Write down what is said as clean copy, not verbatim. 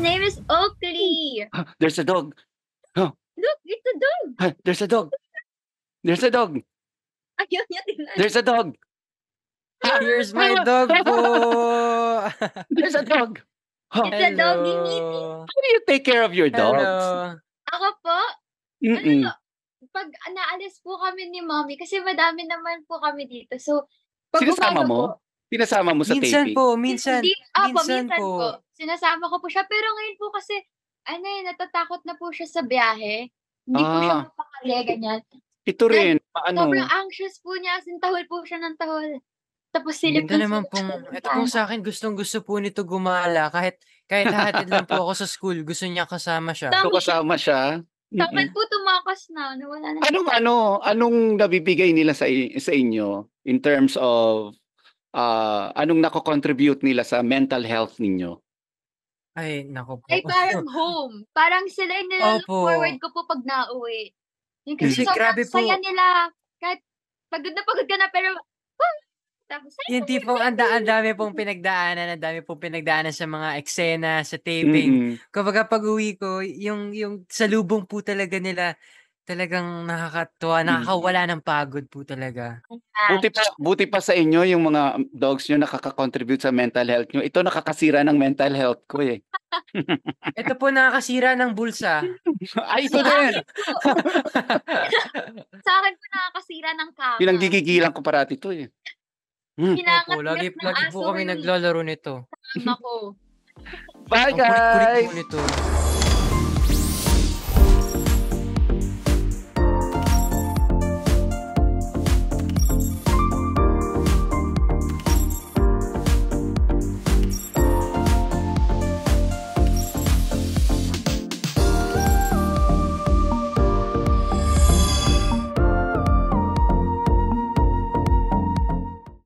name is Oakley. There's a dog. Oh, Look, it's a dog. there's a dog. There's a dog. Ayaw niya tingnan. There's a dog. Here's my dog po. There's a dog. It's a doggy meeting. Hello. How do you take care of your dogs? Hello. Ako po, Mm-mm. pag naalis po kami ni mommy, kasi madami naman po kami dito. So, pag Sinasama umaga mo? po, Pinasama mo sa Minsan taping? po, minsan. minsan Minsan po. po. Sinasama ko po siya. Pero ngayon po kasi, natatakot na po siya sa biyahe. Hindi po siya mapakali, ganyan. Ito rin, Sobrang anxious po niya. As in, tahol po siya ng tahol. Tapos silip Ito naman pong, ito pong sa akin, gustong-gusto po nito gumala. Kahit hatid lang po ako sa school, gusto niya kasama siya. So, kasama siya. Dapat po tumakas na. Nawala na. Anong nabibigay nila sa inyo in terms of anong nako-contribute nila sa mental health ninyo? Ay, nako po. Ay, parang home. Parang sila yung nilook Opo. forward ko po pag nauwi. Yung Kasi sobrang grabe po. saya nila. Kahit pagod ka na, pero tapos Yung tipong ang dami pong pinagdaanan, sa mga eksena, sa taping. Kumbaga pag-uwi ko, yung salubong po talaga nila, talagang nakakatuwa, nakakawala ng pagod po talaga. Buti pa sa inyo yung mga dogs nyo nakaka-contribute sa mental health nyo. Ito nakakasira ng mental health ko eh. Ito po nakakasira ng bulsa. Ay, ito din! sa akin po nakakasira ng kama. Pinanggigigilan ko parati ito eh. Opo, lagi po kami naglalaro nito. Ako. Bye Ang kulit-kulit guys! po nito.